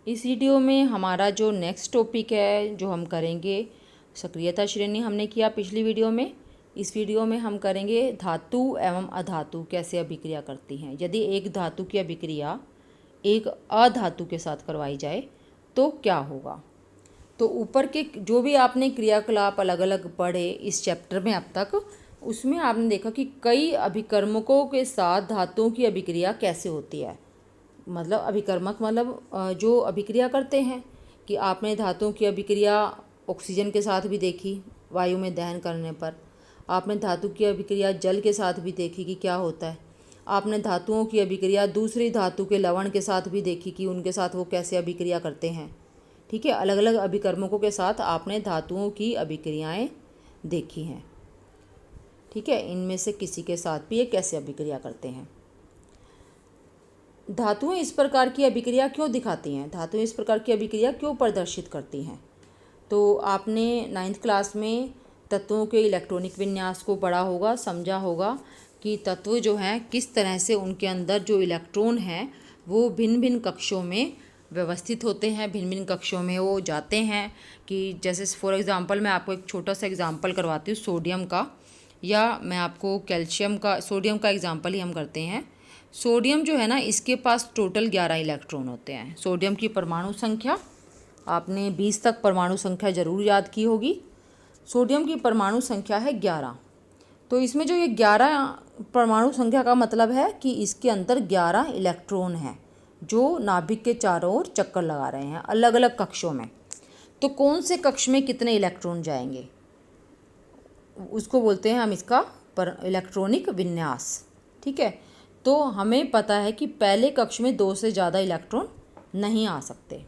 इस वीडियो में हमारा जो नेक्स्ट टॉपिक है जो हम करेंगे, सक्रियता श्रेणी हमने किया पिछली वीडियो में। इस वीडियो में हम करेंगे धातु एवं अधातु कैसे अभिक्रिया करती हैं। यदि एक धातु की अभिक्रिया एक अधातु के साथ करवाई जाए तो क्या होगा। तो ऊपर के जो भी आपने क्रियाकलाप अलग अलग पढ़े इस चैप्टर में अब तक, उसमें आपने देखा कि कई अभिकर्मकों के साथ धातुओं की अभिक्रिया कैसे होती है। मतलब अभिकर्मक मतलब जो अभिक्रिया करते हैं, कि आपने धातुओं की अभिक्रिया ऑक्सीजन के साथ भी देखी वायु में दहन करने पर। आपने धातु की अभिक्रिया जल के साथ भी देखी कि क्या होता है। आपने धातुओं की अभिक्रिया दूसरी धातु के लवण के साथ भी देखी कि उनके साथ वो कैसे अभिक्रिया करते हैं। ठीक है, अलग अलग अभिकर्मकों के साथ आपने धातुओं की अभिक्रियाएं देखी हैं। ठीक है, इनमें से किसी के साथ भी ये कैसे अभिक्रिया करते हैं। धातुएं इस प्रकार की अभिक्रिया क्यों दिखाती हैं, धातुएं इस प्रकार की अभिक्रिया क्यों प्रदर्शित करती हैं। तो आपने 9th क्लास में तत्वों के इलेक्ट्रॉनिक विन्यास को पढ़ा होगा, समझा होगा कि तत्व जो हैं किस तरह से उनके अंदर जो इलेक्ट्रॉन हैं वो भिन्न भिन्न कक्षों में व्यवस्थित होते हैं, भिन्न भिन्न कक्षों में वो जाते हैं। कि जैसे फॉर एग्ज़ाम्पल मैं आपको एक छोटा सा एग्ज़ाम्पल करवाती हूँ सोडियम का, या मैं आपको कैल्शियम का, सोडियम का एग्ज़ाम्पल ही हम करते हैं। सोडियम जो है ना, इसके पास टोटल 11 इलेक्ट्रॉन होते हैं। सोडियम की परमाणु संख्या आपने 20 तक परमाणु संख्या ज़रूर याद की होगी। सोडियम की परमाणु संख्या है 11। तो इसमें जो ये 11 परमाणु संख्या का मतलब है कि इसके अंदर 11 इलेक्ट्रॉन हैं जो नाभिक के चारों ओर चक्कर लगा रहे हैं अलग अलग कक्षों में। तो कौन से कक्ष में कितने इलेक्ट्रॉन जाएंगे उसको बोलते हैं हम इसका इलेक्ट्रॉनिक विन्यास। ठीक है, तो हमें पता है कि पहले कक्ष में 2 से ज़्यादा इलेक्ट्रॉन नहीं आ सकते।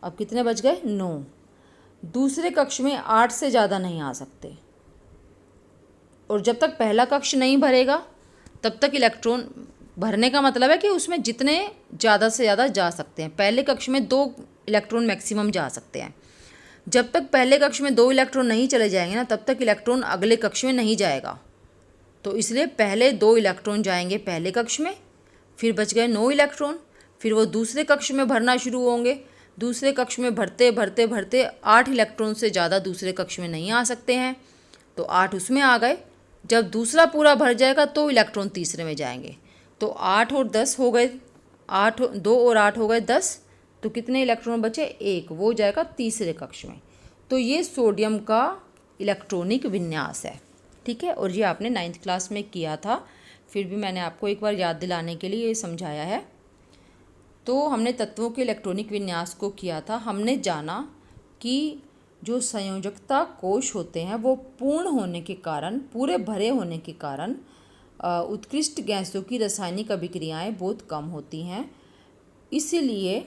अब कितने बच गए, 9। दूसरे कक्ष में 8 से ज़्यादा नहीं आ सकते। और जब तक पहला कक्ष नहीं भरेगा तब तक इलेक्ट्रॉन भरने का मतलब है कि उसमें जितने ज़्यादा से ज़्यादा जा सकते हैं। पहले कक्ष में 2 इलेक्ट्रॉन मैक्सिमम जा सकते हैं। जब तक पहले कक्ष में 2 इलेक्ट्रॉन नहीं चले जाएंगे ना, तब तक इलेक्ट्रॉन अगले कक्ष में नहीं जाएगा। तो इसलिए पहले 2 इलेक्ट्रॉन जाएंगे पहले कक्ष में, फिर बच गए 9 इलेक्ट्रॉन। फिर वो दूसरे कक्ष में भरना शुरू होंगे। दूसरे कक्ष में भरते भरते भरते 8 इलेक्ट्रॉन से ज़्यादा दूसरे कक्ष में नहीं आ सकते हैं, तो 8 उसमें आ गए। जब दूसरा पूरा भर जाएगा तो इलेक्ट्रॉन तीसरे में जाएंगे। तो 8 और 10 हो गए, 2 और 8 हो गए 10। तो कितने इलेक्ट्रॉन बचे, 1, वो जाएगा तीसरे कक्ष में। तो ये सोडियम का इलेक्ट्रॉनिक विन्यास है। ठीक है, और ये आपने 9th क्लास में किया था, फिर भी मैंने आपको एक बार याद दिलाने के लिए ये समझाया है। तो हमने तत्वों के इलेक्ट्रॉनिक विन्यास को किया था। हमने जाना कि जो संयोजकता कोश होते हैं वो पूर्ण होने के कारण, पूरे भरे होने के कारण उत्कृष्ट गैसों की रासायनिक अभिक्रियाएं बहुत कम होती हैं। इसीलिए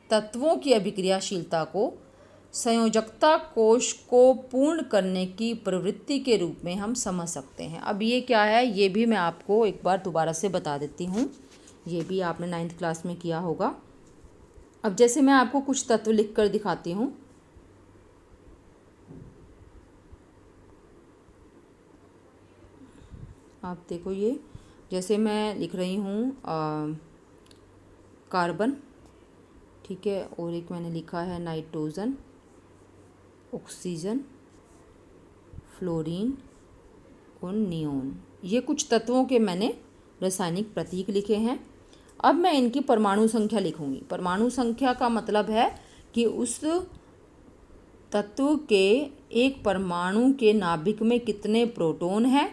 तत्वों की अभिक्रियाशीलता को संयोजकता कोश को पूर्ण करने की प्रवृत्ति के रूप में हम समझ सकते हैं। अब ये क्या है, ये भी मैं आपको एक बार दोबारा से बता देती हूँ। ये भी आपने 9th क्लास में किया होगा। अब जैसे मैं आपको कुछ तत्व लिख कर दिखाती हूँ। आप देखो, ये जैसे मैं लिख रही हूँ कार्बन, ठीक है, और एक मैंने लिखा है नाइट्रोजन, ऑक्सीजन, फ्लोरीन और नियोन। ये कुछ तत्वों के मैंने रासायनिक प्रतीक लिखे हैं। अब मैं इनकी परमाणु संख्या लिखूंगी। परमाणु संख्या का मतलब है कि उस तत्व के एक परमाणु के नाभिक में कितने प्रोटॉन हैं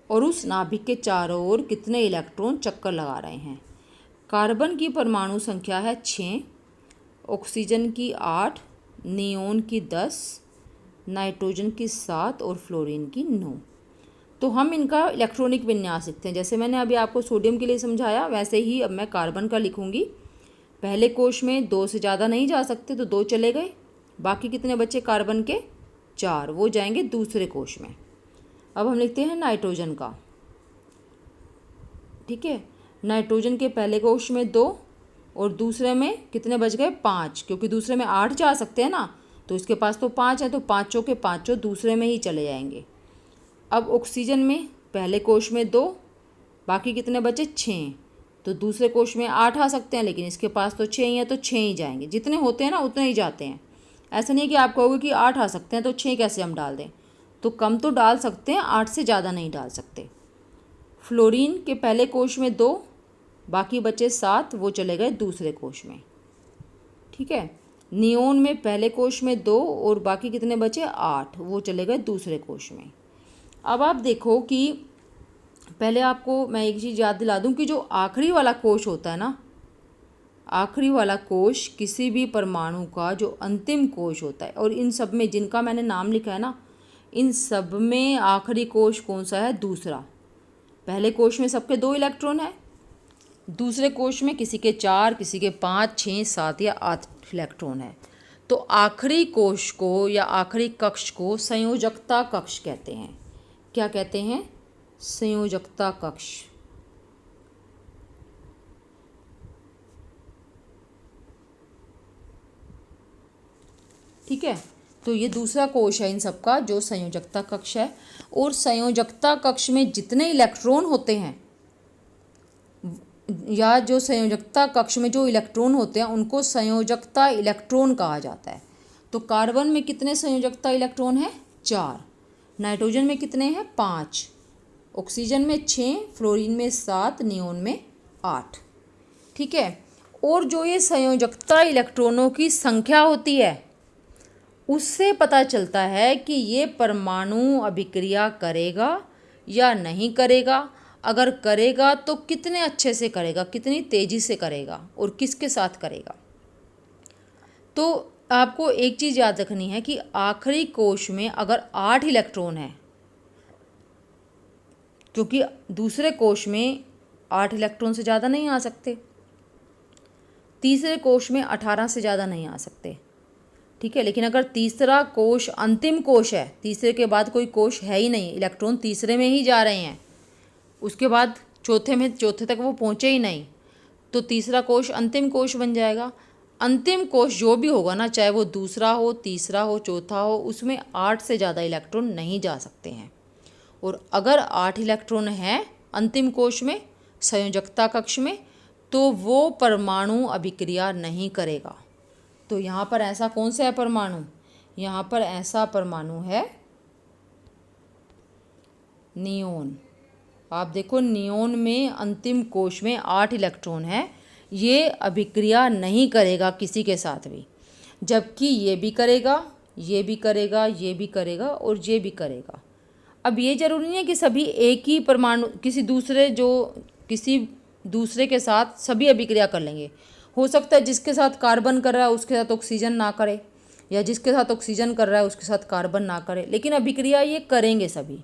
और उस नाभिक के चारों ओर कितने इलेक्ट्रॉन चक्कर लगा रहे हैं। कार्बन की परमाणु संख्या है 6, ऑक्सीजन की 8, नियोन की 10, नाइट्रोजन की 7 और फ्लोरीन की 9। तो हम इनका इलेक्ट्रॉनिक विन्यास लिखते हैं। जैसे मैंने अभी आपको सोडियम के लिए समझाया, वैसे ही अब मैं कार्बन का लिखूंगी। पहले कोश में 2 से ज़्यादा नहीं जा सकते, तो 2 चले गए। बाकी कितने बचे कार्बन के, 4, वो जाएंगे दूसरे कोश में। अब हम लिखते हैं नाइट्रोजन का। ठीक है, नाइट्रोजन के पहले कोश में 2 और दूसरे में कितने बच गए, 5, क्योंकि दूसरे में 8 जा सकते हैं ना, तो इसके पास तो 5 है, तो पाँचों के पाँचों दूसरे में ही चले जाएंगे। अब ऑक्सीजन में पहले कोश में 2, बाकी कितने बचे, 6, तो दूसरे कोश में 8 आ सकते हैं, लेकिन इसके पास तो 6 ही है, तो 6 ही जाएंगे। जितने होते हैं ना उतने ही जाते हैं। ऐसा नहीं है कि आप कहोगे कि 8 आ सकते हैं तो 6 कैसे हम डाल दें, तो कम तो डाल सकते हैं, 8 से ज़्यादा नहीं डाल सकते। फ्लोरीन के पहले कोश में 2, बाकी बचे 7, वो चले गए दूसरे कोश में। ठीक है, नियोन में पहले कोश में 2 और बाकी कितने बचे 8, वो चले गए दूसरे कोश में। अब आप देखो कि पहले आपको मैं एक चीज़ याद दिला दूं कि जो आखिरी वाला कोश होता है ना, आखिरी वाला कोश किसी भी परमाणु का जो अंतिम कोश होता है, और इन सब में जिनका मैंने नाम लिखा है ना, इन सब में आखिरी कोश कौन सा है, दूसरा। पहले कोश में सबके 2 इलेक्ट्रॉन है, दूसरे कोश में किसी के 4, किसी के 5, 6, 7 या 8 इलेक्ट्रॉन है। तो आखिरी कोश को या आखिरी कक्ष को संयोजकता कक्ष कहते हैं। क्या कहते हैं, संयोजकता कक्ष। ठीक है, तो ये दूसरा कोश है इन सब का जो संयोजकता कक्ष है। और संयोजकता कक्ष में जितने इलेक्ट्रॉन होते हैं, या जो संयोजकता कक्ष में जो इलेक्ट्रॉन होते हैं, उनको संयोजकता इलेक्ट्रॉन कहा जाता है। तो कार्बन में कितने संयोजकता इलेक्ट्रॉन हैं, 4। नाइट्रोजन में कितने हैं, 5। ऑक्सीजन में 6, फ्लोरीन में 7, नियोन में 8। ठीक है, और जो ये संयोजकता इलेक्ट्रॉनों की संख्या होती है, उससे पता चलता है कि ये परमाणु अभिक्रिया करेगा या नहीं करेगा। अगर करेगा तो कितने अच्छे से करेगा, कितनी तेज़ी से करेगा, और किसके साथ करेगा। तो आपको एक चीज़ याद रखनी है कि आखिरी कोश में अगर 8 इलेक्ट्रॉन है, क्योंकि दूसरे कोश में 8 इलेक्ट्रॉन से ज़्यादा नहीं आ सकते, तीसरे कोश में 18 से ज़्यादा नहीं आ सकते। ठीक है, लेकिन अगर तीसरा कोश अंतिम कोश है, तीसरे के बाद कोई कोश है ही नहीं, इलेक्ट्रॉन तीसरे में ही जा रहे हैं, उसके बाद चौथे तक वो पहुँचे ही नहीं, तो तीसरा कोश अंतिम कोश बन जाएगा। अंतिम कोश जो भी होगा ना, चाहे वो दूसरा हो, तीसरा हो, चौथा हो, उसमें 8 से ज़्यादा इलेक्ट्रॉन नहीं जा सकते हैं। और अगर 8 इलेक्ट्रॉन हैं अंतिम कोश में, संयोजकता कक्ष में, तो वो परमाणु अभिक्रिया नहीं करेगा। तो यहाँ पर ऐसा कौन सा है परमाणु, यहाँ पर ऐसा परमाणु है नियोन। आप देखो, नियोन में अंतिम कोश में 8 इलेक्ट्रॉन है, ये अभिक्रिया नहीं करेगा किसी के साथ भी, जबकि ये भी करेगा, ये भी करेगा, ये भी करेगा और ये भी करेगा। अब ये ज़रूरी नहीं है कि सभी एक ही परमाणु किसी दूसरे के साथ सभी अभिक्रिया कर लेंगे। हो सकता है जिसके साथ कार्बन कर रहा है उसके साथ ऑक्सीजन ना करे, या जिसके साथ ऑक्सीजन कर रहा है उसके साथ कार्बन ना करे, लेकिन अभिक्रिया ये करेंगे सभी।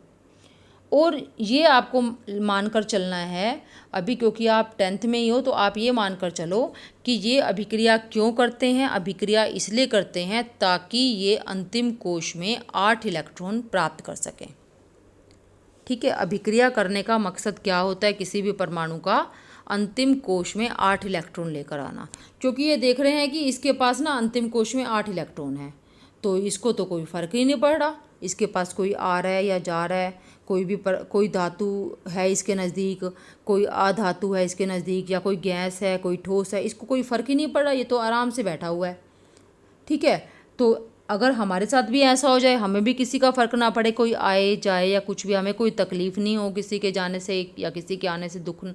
और ये आपको मानकर चलना है अभी, क्योंकि आप 10th में ही हो, तो आप ये मानकर चलो कि ये अभिक्रिया क्यों करते हैं। अभिक्रिया इसलिए करते हैं ताकि ये अंतिम कोश में 8 इलेक्ट्रॉन प्राप्त कर सकें। ठीक है, अभिक्रिया करने का मकसद क्या होता है, किसी भी परमाणु का अंतिम कोश में 8 इलेक्ट्रॉन लेकर आना। क्योंकि ये देख रहे हैं कि इसके पास ना अंतिम कोश में 8 इलेक्ट्रॉन है, तो इसको तो कोई फ़र्क ही नहीं पड़ रहा, इसके पास कोई आ रहा है या जा रहा है, कोई धातु है इसके नज़दीक, कोई अधातु है इसके नज़दीक, या कोई गैस है, कोई ठोस है, इसको कोई फ़र्क ही नहीं पड़ रहा, ये तो आराम से बैठा हुआ है। ठीक है, तो अगर हमारे साथ भी ऐसा हो जाए, हमें भी किसी का फ़र्क ना पड़े, कोई आए जाए या कुछ भी, हमें कोई तकलीफ़ नहीं हो किसी के जाने से या किसी के आने से दुख,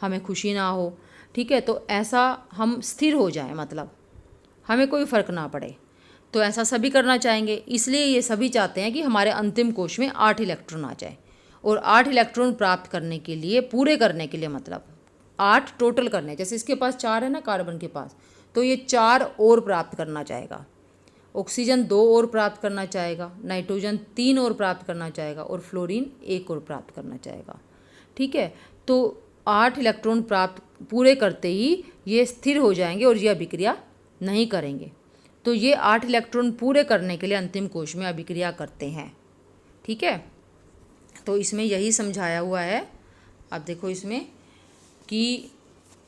हमें खुशी ना हो। ठीक है, तो ऐसा हम स्थिर हो जाए, मतलब हमें कोई फ़र्क ना पड़े, तो ऐसा सभी करना चाहेंगे। इसलिए ये सभी चाहते हैं कि हमारे अंतिम कोश में 8 इलेक्ट्रॉन आ जाए, और 8 इलेक्ट्रॉन प्राप्त करने के लिए, पूरे करने के लिए, मतलब 8 टोटल करने, जैसे इसके पास 4 है ना कार्बन के पास, तो ये 4 और प्राप्त करना चाहेगा, ऑक्सीजन 2 और प्राप्त करना चाहेगा, नाइट्रोजन 3 और प्राप्त करना चाहेगा, और फ्लोरीन 1 और प्राप्त करना चाहेगा। ठीक है, तो 8 इलेक्ट्रॉन प्राप्त पूरे करते ही ये स्थिर हो जाएंगे और ये अभिक्रिया नहीं करेंगे। तो ये 8 इलेक्ट्रॉन पूरे करने के लिए अंतिम कोश में अभिक्रिया करते हैं। ठीक है, तो इसमें यही समझाया हुआ है। आप देखो इसमें कि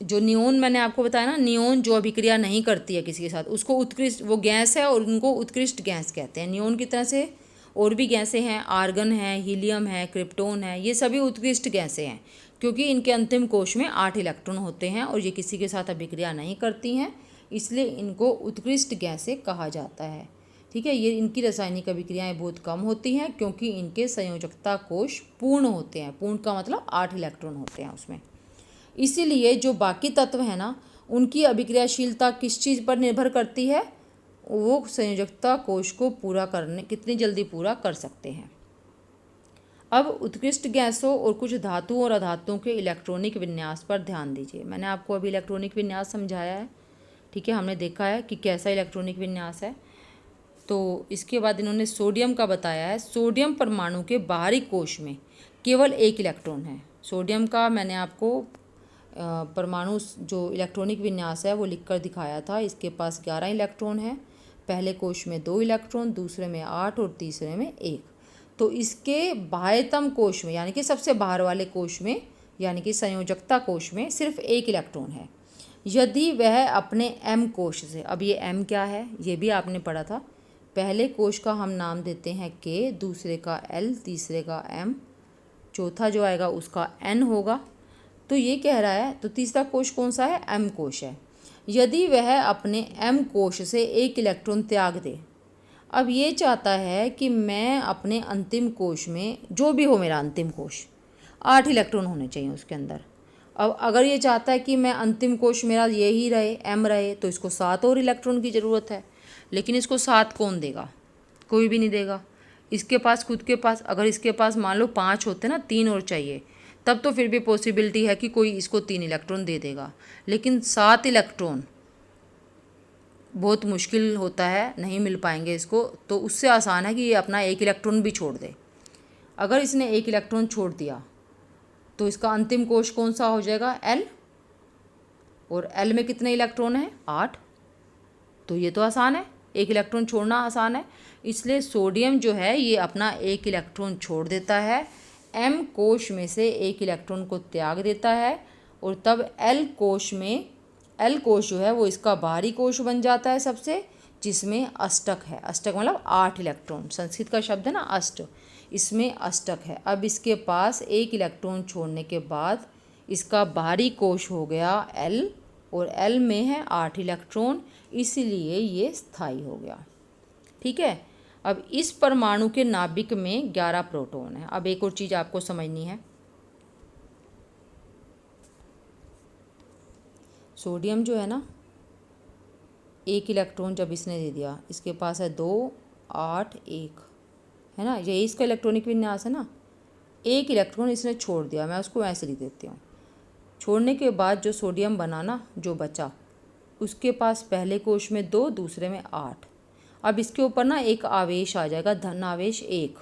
जो नियोन मैंने आपको बताया ना, नियोन जो अभिक्रिया नहीं करती है किसी के साथ, उसको उत्कृष्ट, वो गैस है और उनको उत्कृष्ट गैस कहते हैं। नियोन की तरह से और भी गैसें हैं, आर्गन है, हीलियम है, क्रिप्टोन है, ये सभी उत्कृष्ट गैसें हैं, क्योंकि इनके अंतिम कोश में 8 इलेक्ट्रॉन होते हैं और ये किसी के साथ अभिक्रिया नहीं करती हैं, इसलिए इनको उत्कृष्ट गैसें कहा जाता है। ठीक है, ये इनकी रासायनिक अभिक्रियाएं बहुत कम होती हैं क्योंकि इनके संयोजकता कोश पूर्ण होते हैं। पूर्ण का मतलब 8 इलेक्ट्रॉन होते हैं उसमें। इसीलिए जो बाकी तत्व हैं ना, उनकी अभिक्रियाशीलता किस चीज़ पर निर्भर करती है? वो संयोजकता कोश को पूरा करने कितनी जल्दी पूरा कर सकते हैं। अब उत्कृष्ट गैसों और कुछ धातुओं और अधातुओं के इलेक्ट्रॉनिक विन्यास पर ध्यान दीजिए। मैंने आपको अभी इलेक्ट्रॉनिक विन्यास समझाया है। ठीक है, हमने देखा है कि कैसा इलेक्ट्रॉनिक विन्यास है। तो इसके बाद इन्होंने सोडियम का बताया है। सोडियम परमाणु के बाहरी कोश में केवल 1 इलेक्ट्रॉन है। सोडियम का मैंने आपको परमाणु जो इलेक्ट्रॉनिक विन्यास है वो लिखकर दिखाया था। इसके पास 11 इलेक्ट्रॉन है। पहले कोश में 2 इलेक्ट्रॉन, दूसरे में 8 और तीसरे में 1। तो इसके बाह्यतम कोश में यानी कि सबसे बाहर वाले कोश में यानी कि संयोजकता कोश में सिर्फ 1 इलेक्ट्रॉन है। यदि वह अपने एम कोश से, अब ये एम क्या है ये भी आपने पढ़ा था। पहले कोश का हम नाम देते हैं के, दूसरे का एल, तीसरे का एम, चौथा जो आएगा उसका एन होगा। तो ये कह रहा है, तो तीसरा कोश कौन सा है? एम कोश है। यदि वह अपने एम कोश से 1 इलेक्ट्रॉन त्याग दे। अब ये चाहता है कि मैं अपने अंतिम कोश में, जो भी हो मेरा अंतिम कोश, 8 इलेक्ट्रॉन होने चाहिए उसके अंदर। अब अगर ये चाहता है कि मैं अंतिम कोश मेरा ये ही रहे, एम रहे, तो इसको 7 और इलेक्ट्रॉन की ज़रूरत है। लेकिन इसको 7 कौन देगा? कोई भी नहीं देगा। इसके पास खुद के पास, अगर इसके पास मान लो 5 होते ना, 3 और चाहिए, तब तो फिर भी पॉसिबिलिटी है कि कोई इसको 3 इलेक्ट्रॉन दे देगा। लेकिन 7 इलेक्ट्रॉन बहुत मुश्किल होता है, नहीं मिल पाएंगे इसको। तो उससे आसान है कि ये अपना 1 इलेक्ट्रॉन भी छोड़ दे। अगर इसने 1 इलेक्ट्रॉन छोड़ दिया तो इसका अंतिम कोश कौन सा हो जाएगा? एल। और एल में कितने इलेक्ट्रॉन हैं? 8। तो ये तो आसान है, 1 इलेक्ट्रॉन छोड़ना आसान है। इसलिए सोडियम जो है ये अपना 1 इलेक्ट्रॉन छोड़ देता है, एम कोश में से 1 इलेक्ट्रॉन को त्याग देता है और तब एल कोश में, एल कोश जो है वो इसका बाहरी कोश बन जाता है सबसे, जिसमें अष्टक है। अष्टक मतलब 8 इलेक्ट्रॉन, संस्कृत का शब्द है ना अष्ट, इसमें अष्टक है। अब इसके पास 1 इलेक्ट्रॉन छोड़ने के बाद इसका बाहरी कोश हो गया एल, और एल में है 8 इलेक्ट्रॉन, इसलिए ये स्थायी हो गया। ठीक है, अब इस परमाणु के नाभिक में 11 प्रोटॉन है। अब एक और चीज़ आपको समझनी है। सोडियम जो है ना, 1 इलेक्ट्रॉन जब इसने दे दिया, इसके पास है 2, 8, 1, है ना, यही इसका इलेक्ट्रॉनिक विन्यास है ना। 1 इलेक्ट्रॉन इसने छोड़ दिया, मैं उसको ऐसे लिख देती हूँ। छोड़ने के बाद जो सोडियम बना ना, जो बचा, उसके पास पहले कोश में 2, दूसरे में 8। अब इसके ऊपर ना एक आवेश आ जाएगा, धन आवेश 1।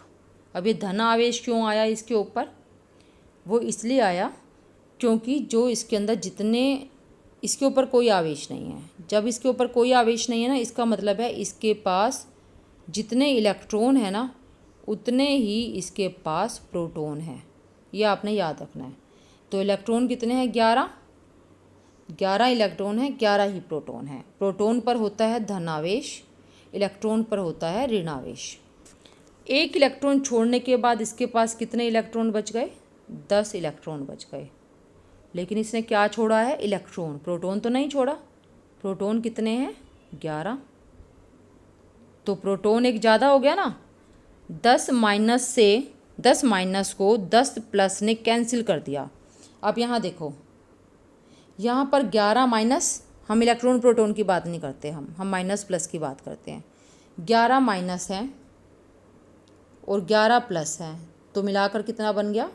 अब ये धन आवेश क्यों आया इसके ऊपर? वो इसलिए आया क्योंकि जो इसके अंदर जितने, इसके ऊपर कोई आवेश नहीं है। जब इसके ऊपर कोई आवेश नहीं है ना, इसका मतलब है इसके पास जितने इलेक्ट्रॉन है ना, उतने ही इसके पास प्रोटॉन है। ये आपने याद रखना है। तो इलेक्ट्रॉन कितने हैं? 11 इलेक्ट्रॉन है, 11 ही प्रोटॉन है। प्रोटॉन पर होता है धनावेश, इलेक्ट्रॉन पर होता है ऋणावेश। 1 इलेक्ट्रॉन छोड़ने के बाद इसके पास कितने इलेक्ट्रॉन बच गए? 10 इलेक्ट्रॉन बच गए। लेकिन इसने क्या छोड़ा है? इलेक्ट्रॉन, प्रोटॉन तो नहीं छोड़ा। प्रोटॉन कितने हैं? 11। तो प्रोटॉन एक ज़्यादा हो गया ना। 10 माइनस से 10 माइनस को 10 प्लस ने कैंसिल कर दिया। अब यहाँ देखो, यहाँ पर 11 माइनस, हम इलेक्ट्रॉन प्रोटॉन की बात नहीं करते, हम माइनस प्लस की बात करते हैं। 11 माइनस है और 11 प्लस है, तो मिलाकर कितना बन गया?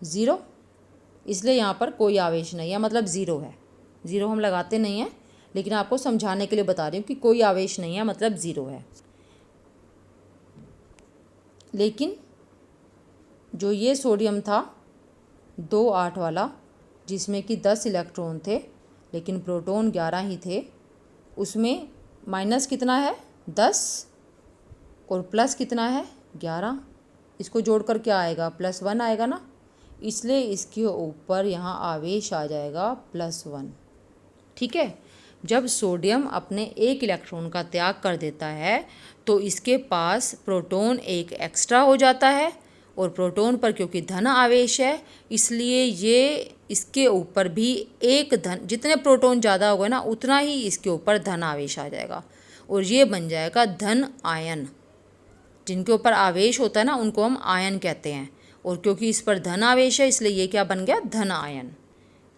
0। इसलिए यहाँ पर कोई आवेश नहीं है, मतलब 0 है। 0 हम लगाते नहीं हैं, लेकिन आपको समझाने के लिए बता रही हूँ कि कोई आवेश नहीं है, मतलब 0 है। लेकिन जो ये सोडियम था 2, 8 वाला, जिसमें कि 10 इलेक्ट्रॉन थे लेकिन प्रोटॉन 11 ही थे, उसमें माइनस कितना है? 10 और प्लस कितना है? 11। इसको जोड़कर क्या आएगा? +1 आएगा ना। इसलिए इसके ऊपर यहाँ आवेश आ जाएगा +1। ठीक है, जब सोडियम अपने 1 इलेक्ट्रॉन का त्याग कर देता है तो इसके पास प्रोटॉन एक एक्स्ट्रा हो जाता है और प्रोटॉन पर क्योंकि धन आवेश है इसलिए ये इसके ऊपर भी एक धन, जितने प्रोटॉन ज़्यादा होगा ना उतना ही इसके ऊपर धन आवेश आ जाएगा और ये बन जाएगा धन आयन। जिनके ऊपर आवेश होता है ना उनको हम आयन कहते हैं, और क्योंकि इस पर धन आवेश है इसलिए ये क्या बन गया, धन आयन।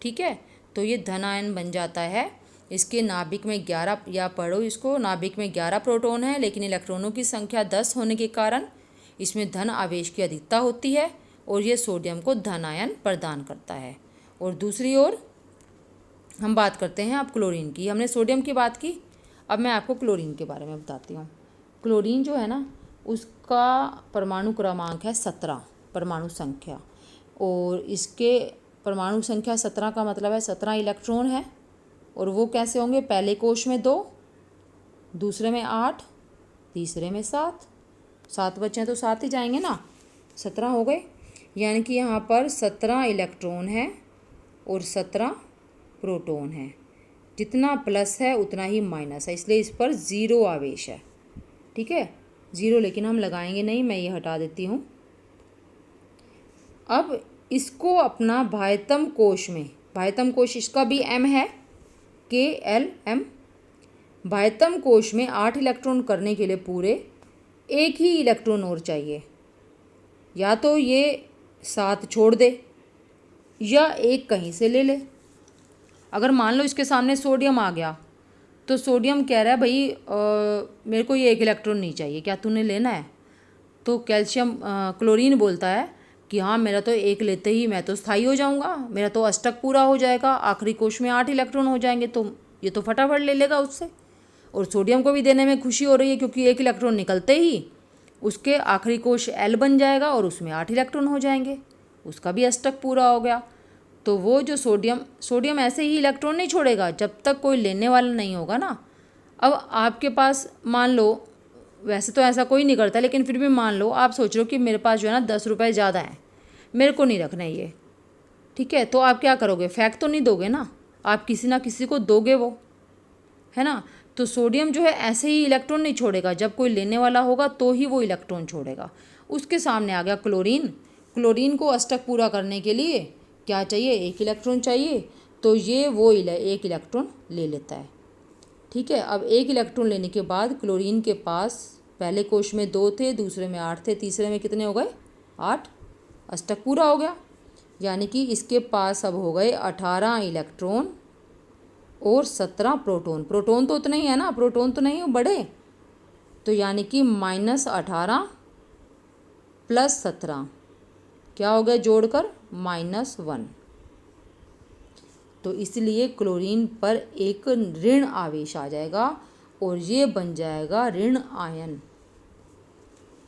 ठीक है, तो ये धन आयन बन जाता है। इसके नाभिक में 11, या पढ़ो इसको, नाभिक में 11 प्रोटॉन है लेकिन इलेक्ट्रॉनों की संख्या 10 होने के कारण इसमें धन आवेश की अधिकता होती है और ये सोडियम को धन आयन प्रदान करता है। और दूसरी ओर हम बात करते हैं अब क्लोरीन की। हमने सोडियम की बात की, अब मैं आपको क्लोरीन के बारे में बताती हूँ। क्लोरीन जो है ना उसका परमाणु क्रमांक है 17, परमाणु संख्या, और इसके परमाणु संख्या 17 का मतलब है 17 इलेक्ट्रॉन है। और वो कैसे होंगे, पहले कोश में 2, दूसरे में 8, तीसरे में 7 बचे हैं तो 7 ही जाएंगे ना, 17 हो गए। यानी कि यहाँ पर 17 इलेक्ट्रॉन है और 17 प्रोटॉन है। जितना प्लस है उतना ही माइनस है, इसलिए इस पर 0 आवेश है। ठीक है, 0 लेकिन हम लगाएंगे नहीं, मैं ये हटा देती हूँ। अब इसको अपना बाह्यतम कोश में, बाह्यतम कोश इसका भी M है, KLM। बाह्यतम कोश में 8 इलेक्ट्रॉन करने के लिए पूरे एक ही इलेक्ट्रॉन और चाहिए। या तो ये 7 छोड़ दे या एक कहीं से ले ले। अगर मान लो इसके सामने सोडियम आ गया तो सोडियम कह रहा है भाई मेरे को ये एक इलेक्ट्रॉन नहीं चाहिए, क्या तूने लेना है? तो क्लोरीन बोलता है कि हाँ मेरा तो एक लेते ही मैं तो स्थायी हो जाऊंगा, मेरा तो अष्टक पूरा हो जाएगा, आखिरी कोश में 8 इलेक्ट्रॉन हो जाएंगे, तो ये तो फटाफट ले लेगा उससे। और सोडियम को भी देने में खुशी हो रही है क्योंकि एक इलेक्ट्रॉन निकलते ही उसके आखिरी कोश L बन जाएगा और उसमें 8 इलेक्ट्रॉन हो जाएंगे, उसका भी अष्टक पूरा हो गया। तो वो जो सोडियम ऐसे ही इलेक्ट्रॉन नहीं छोड़ेगा जब तक कोई लेने वाला नहीं होगा ना। अब आपके पास मान लो, वैसे तो ऐसा कोई नहीं करता लेकिन फिर भी मान लो आप सोच रहे हो कि मेरे पास जो है ना 10 रुपये ज़्यादा है, मेरे को नहीं रखना ये। ठीक है, तो आप क्या करोगे, फेंक तो नहीं दोगे ना, आप किसी ना किसी को दोगे वो, है ना। तो सोडियम जो है ऐसे ही इलेक्ट्रॉन नहीं छोड़ेगा, जब कोई लेने वाला होगा तो ही वो इलेक्ट्रॉन छोड़ेगा। उसके सामने आ गया क्लोरीन। क्लोरीन को अष्टक पूरा करने के लिए क्या चाहिए, एक इलेक्ट्रॉन चाहिए, तो ये वो एक इलेक्ट्रॉन ले लेता है। ठीक है, अब एक इलेक्ट्रॉन लेने के बाद क्लोरीन के पास पहले कोश में 2 थे, दूसरे में 8 थे, तीसरे में कितने हो गए, 8, अष्टक पूरा हो गया। यानी कि इसके पास अब हो गए 18 इलेक्ट्रॉन और 17 प्रोटॉन। प्रोटॉन तो उतने ही है ना, प्रोटॉन तो नहीं बड़े, तो यानी कि -18 + 17 क्या हो गया जोड़कर, -1। तो इसलिए क्लोरीन पर एक ऋण आवेश आ जाएगा और ये बन जाएगा ऋण आयन।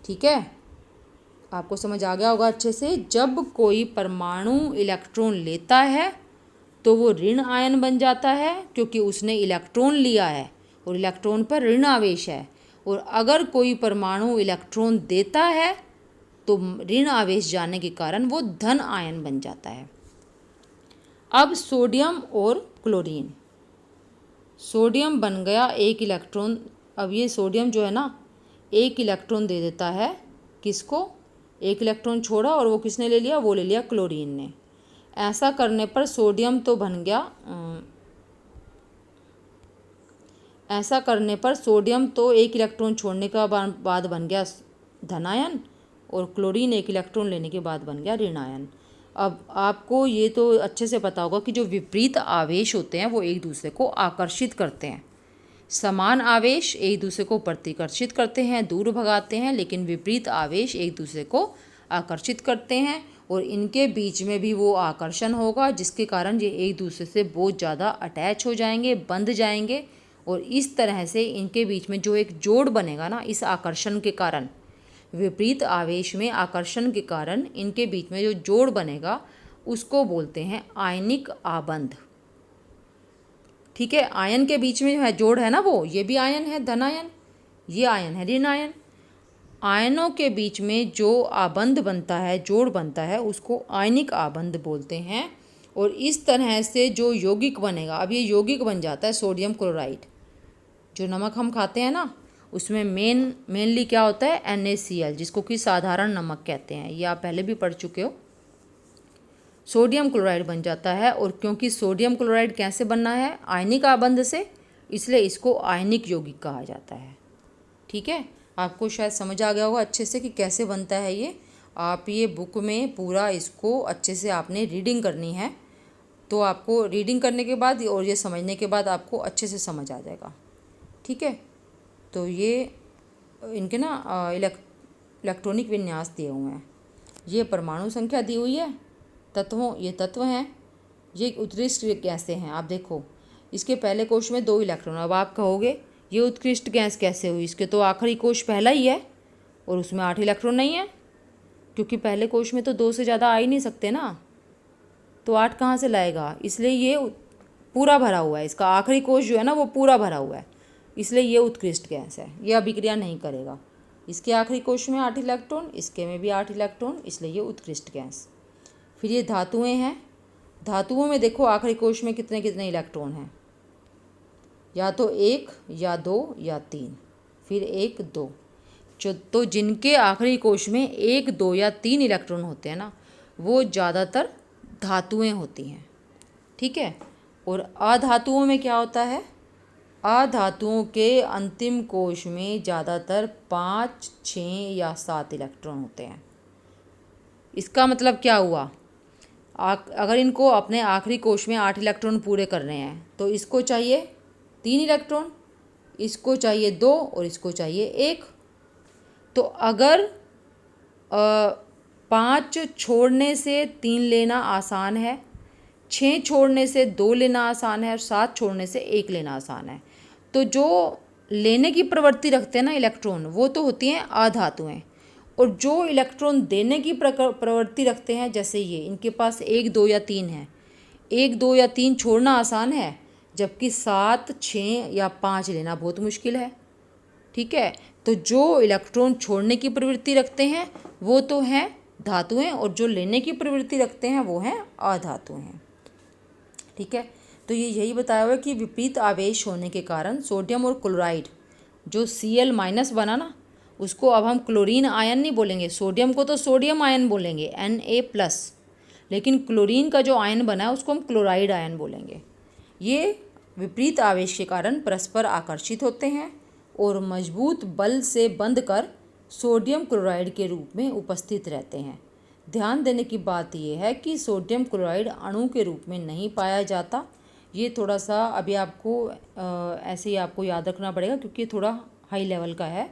ठीक है, आपको समझ आ गया होगा अच्छे से। जब कोई परमाणु इलेक्ट्रॉन लेता है तो वो ऋण आयन बन जाता है क्योंकि उसने इलेक्ट्रॉन लिया है और इलेक्ट्रॉन पर ऋण आवेश है। और अगर कोई परमाणु इलेक्ट्रॉन देता है तो ऋण आवेश जाने के कारण वो धन आयन बन जाता है। अब सोडियम और क्लोरीन, सोडियम बन गया एक इलेक्ट्रॉन। अब ये सोडियम जो है ना एक इलेक्ट्रॉन दे देता है, किसको, एक इलेक्ट्रॉन छोड़ा और वो किसने ले लिया, वो ले लिया क्लोरीन ने। ऐसा करने पर सोडियम तो बन गया, ऐसा करने पर सोडियम तो एक इलेक्ट्रॉन छोड़ने के बाद बन गया धनायन और क्लोरीन एक इलेक्ट्रॉन लेने के बाद बन गया ऋणायन। अब आपको ये तो अच्छे से पता होगा कि जो विपरीत आवेश होते हैं वो एक दूसरे को आकर्षित करते हैं। समान आवेश एक दूसरे को प्रतिकर्षित करते हैं, दूर भगाते हैं, लेकिन विपरीत आवेश एक दूसरे को आकर्षित करते हैं और इनके बीच में भी वो आकर्षण होगा जिसके कारण ये एक दूसरे से बहुत ज़्यादा अटैच हो जाएंगे, बंध जाएंगे। और इस तरह से इनके बीच में जो एक जोड़ बनेगा ना, इस आकर्षण के कारण, विपरीत आवेश में आकर्षण के कारण इनके बीच में जो जोड़ बनेगा उसको बोलते हैं आयनिक आबंध। ठीक है, आयन के बीच में जो है जोड़ है ना, वो ये भी आयन है धनायन, ये आयन है ऋणायन। आयनों के बीच में जो आबंध बनता है, जोड़ बनता है, उसको आयनिक आबंध बोलते हैं। और इस तरह से जो यौगिक बनेगा, अब ये यौगिक बन जाता है सोडियम क्लोराइड, जो नमक हम खाते हैं ना, उसमें मेनली क्या होता है NaCl, जिसको कि साधारण नमक कहते हैं, ये आप पहले भी पढ़ चुके हो। सोडियम क्लोराइड बन जाता है, और क्योंकि सोडियम क्लोराइड कैसे बनना है, आयनिक आबंध से, इसलिए इसको आयनिक यौगिक कहा जाता है। ठीक है, आपको शायद समझ आ गया होगा अच्छे से कि कैसे बनता है ये। आप ये बुक में पूरा इसको अच्छे से आपने रीडिंग करनी है, तो आपको रीडिंग करने के बाद और ये समझने के बाद आपको अच्छे से समझ आ जाएगा। ठीक है, तो ये इनके ना इलेक्ट्रॉनिक विन्यास दिए हुए हैं, ये परमाणु संख्या दी हुई है, ये तत्व हैं, ये उत्कृष्ट गैसें हैं। आप देखो इसके पहले कोश में 2 इलेक्ट्रॉन। अब आप कहोगे ये उत्कृष्ट गैस कैसे हुई, इसके तो आखिरी कोश पहला ही है और उसमें 8 इलेक्ट्रॉन नहीं है, क्योंकि पहले कोश में तो 2 से ज़्यादा आ ही नहीं सकते ना, तो 8 कहाँ से लाएगा, इसलिए ये पूरा भरा हुआ है, इसका आखिरी कोश जो है ना वो पूरा भरा हुआ है, इसलिए ये उत्कृष्ट गैस है, ये अभिक्रिया नहीं करेगा। इसके आखिरी कोश में 8 इलेक्ट्रॉन, इसके में भी 8 इलेक्ट्रॉन, इसलिए ये उत्कृष्ट गैस। फिर ये धातुएं हैं, धातुओं में देखो आखिरी कोश में कितने कितने इलेक्ट्रॉन हैं, या तो 1 या 2 या 3, फिर 1 2। तो जिनके आखिरी कोश में 1 2 या 3 इलेक्ट्रॉन होते हैं ना, वो ज़्यादातर धातुएं होती हैं। ठीक है, और अधातुओं में क्या होता है, अधातुओं के अंतिम कोश में ज़्यादातर 5 6 या 7 इलेक्ट्रॉन होते हैं। इसका मतलब क्या हुआ, अगर इनको अपने आखिरी कोश में 8 इलेक्ट्रॉन पूरे करने हैं तो इसको चाहिए 3 इलेक्ट्रॉन, इसको चाहिए 2 और इसको चाहिए 1। तो अगर 5 छोड़ने से 3 लेना आसान है, 6 छोड़ने से 2 लेना आसान है, और 7 छोड़ने से 1 लेना आसान है, तो जो लेने की प्रवृत्ति रखते हैं ना इलेक्ट्रॉन, वो तो होती हैं अधातुएं, और जो इलेक्ट्रॉन देने की प्रवृत्ति रखते हैं, जैसे ये इनके पास 1 2 या 3 है, 1 2 या 3 छोड़ना आसान है, जबकि 7 6 या 5 लेना बहुत मुश्किल है। ठीक है, तो जो इलेक्ट्रॉन छोड़ने की प्रवृत्ति रखते हैं वो तो हैं धातुएं, और जो लेने की प्रवृत्ति रखते हैं वो हैं अधातुएं हैं। ठीक है, तो ये यही बताया हुआ है कि विपरीत आवेश होने के कारण सोडियम और क्लोराइड, जो Cl- बना ना, उसको अब हम क्लोरीन आयन नहीं बोलेंगे, सोडियम को तो सोडियम आयन बोलेंगे Na+, लेकिन क्लोरीन का जो आयन बना है उसको हम क्लोराइड आयन बोलेंगे। ये विपरीत आवेश के कारण परस्पर आकर्षित होते हैं और मजबूत बल से बंध कर सोडियम क्लोराइड के रूप में उपस्थित रहते हैं। ध्यान देने की बात यह है कि सोडियम क्लोराइड अणु के रूप में नहीं पाया जाता। ये थोड़ा सा अभी आपको ऐसे ही आपको याद रखना पड़ेगा, क्योंकि ये थोड़ा हाई लेवल का है,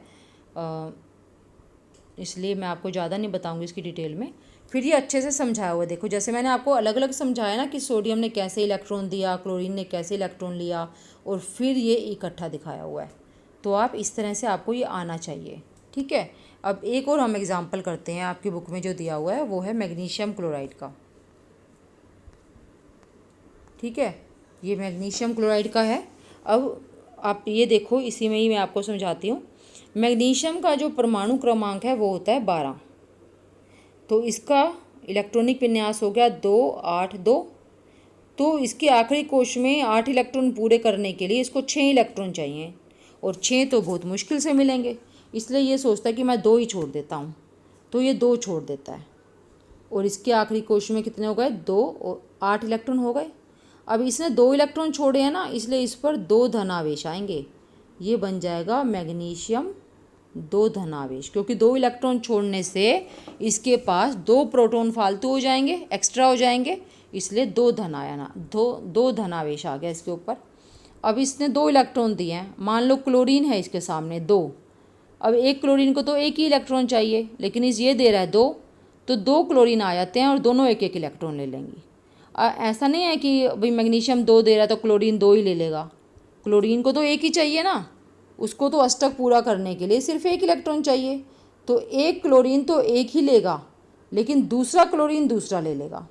इसलिए मैं आपको ज़्यादा नहीं बताऊंगी इसकी डिटेल में। फिर ये अच्छे से समझाया हुआ है, देखो जैसे मैंने आपको अलग अलग समझाया ना कि सोडियम ने कैसे इलेक्ट्रॉन दिया, क्लोरीन ने कैसे इलेक्ट्रॉन लिया, और फिर ये इकट्ठा दिखाया हुआ है, तो आप इस तरह से आपको ये आना चाहिए। ठीक है, अब एक और हम एग्जांपल करते हैं, आपकी बुक में जो दिया हुआ है वो है मैग्नीशियम क्लोराइड का। ठीक है, ये मैग्नीशियम क्लोराइड का है। अब आप ये देखो, इसी में ही मैं आपको समझाती हूँ। मैग्नीशियम का जो परमाणु क्रमांक है वो होता है 12, तो इसका इलेक्ट्रॉनिक विन्यास हो गया 2 8 2। तो इसके आखिरी कोश में 8 इलेक्ट्रॉन पूरे करने के लिए इसको 6 इलेक्ट्रॉन चाहिए, और 6 तो बहुत मुश्किल से मिलेंगे, इसलिए ये सोचता है कि मैं 2 ही छोड़ देता हूँ, तो ये 2 छोड़ देता है, और इसके आखिरी कोश में कितने हो गए 2 और 8 इलेक्ट्रॉन हो गए। अब इसने 2 इलेक्ट्रॉन छोड़े हैं ना, इसलिए इस पर 2 धनावेश आएंगे, ये बन जाएगा मैग्नीशियम 2 धनावेश, क्योंकि 2 इलेक्ट्रॉन छोड़ने से इसके पास 2 प्रोटॉन फालतू हो जाएंगे, एक्स्ट्रा हो जाएंगे, इसलिए 2 धनावेश आ गया इसके ऊपर। अब इसने 2 इलेक्ट्रॉन दिए हैं, मान लो क्लोरीन है इसके सामने 2, अब एक क्लोरीन को तो 1 ही इलेक्ट्रॉन चाहिए, लेकिन इस ये दे रहा है 2, तो 2 क्लोरीन आ जाते हैं और दोनों 1 1 इलेक्ट्रॉन ले लेंगी। ऐसा नहीं है कि भाई मैग्नीशियम 2 दे रहा है तो क्लोरीन 2 ही ले लेगा, क्लोरीन को तो 1 ही चाहिए ना, उसको तो अष्टक पूरा करने के लिए सिर्फ 1 इलेक्ट्रॉन चाहिए, तो एक क्लोरीन तो 1 ही लेगा, लेकिन दूसरा क्लोरीन दूसरा ले लेगा,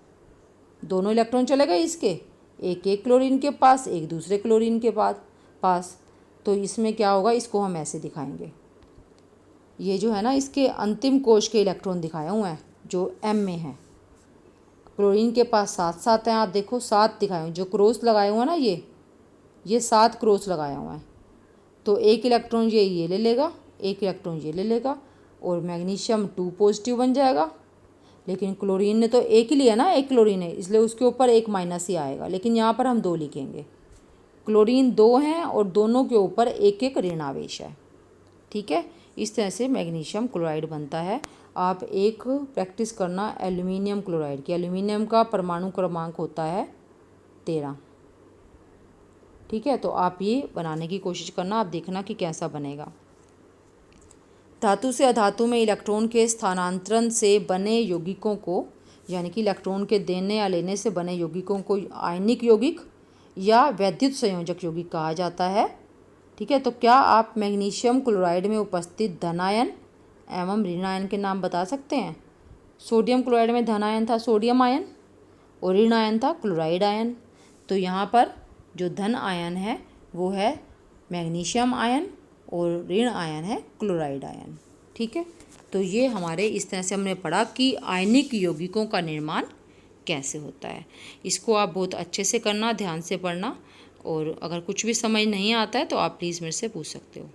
दोनों इलेक्ट्रॉन चले गए इसके, एक एक क्लोरीन के पास, एक दूसरे क्लोरीन के पास। तो इसमें क्या होगा, इसको हम ऐसे दिखाएंगे, ये जो है ना इसके अंतिम कोश के इलेक्ट्रॉन दिखाए हुए हैं जो M में है, क्लोरीन के पास 7 7 हैं, आप देखो 7 दिखाए हुए, जो क्रॉस लगाए हुए हैं ना, ये 7 क्रॉस लगाए हुए हैं, तो एक इलेक्ट्रॉन ये ले लेगा, एक इलेक्ट्रॉन ये ले लेगा और मैग्नीशियम 2 पॉजिटिव बन जाएगा। लेकिन क्लोरीन ने तो एक ही लिया ना, एक क्लोरीन है, इसलिए उसके ऊपर एक माइनस ही आएगा, लेकिन यहाँ पर हम 2 लिखेंगे। क्लोरीन 2 हैं और दोनों के ऊपर एक एक ऋण आवेश है। ठीक है, इस तरह से मैग्नीशियम क्लोराइड बनता है। आप एक प्रैक्टिस करना एल्यूमिनियम क्लोराइड की। एल्यूमिनियम का परमाणु क्रमांक होता है 13। ठीक है, तो आप ये बनाने की कोशिश करना, आप देखना कि कैसा बनेगा। धातु से अधातु में इलेक्ट्रॉन के स्थानांतरण से बने यौगिकों को, यानी कि इलेक्ट्रॉन के देने या लेने से बने यौगिकों को आयनिक यौगिक या वैद्युत संयोजक यौगिक कहा जाता है। ठीक है, तो क्या आप मैग्नीशियम क्लोराइड में उपस्थित धन आयन एवं ऋण आयन के नाम बता सकते हैं? सोडियम क्लोराइड में धन आयन था सोडियम आयन और ऋण आयन था क्लोराइड आयन। तो यहाँ पर जो धन आयन है वो है मैग्नीशियम आयन और ऋण आयन है क्लोराइड आयन। ठीक है, तो ये हमारे इस तरह से हमने पढ़ा कि आयनिक यौगिकों का निर्माण कैसे होता है। इसको आप बहुत अच्छे से करना, ध्यान से पढ़ना, और अगर कुछ भी समझ नहीं आता है तो आप प्लीज़ मेरे से पूछ सकते हो।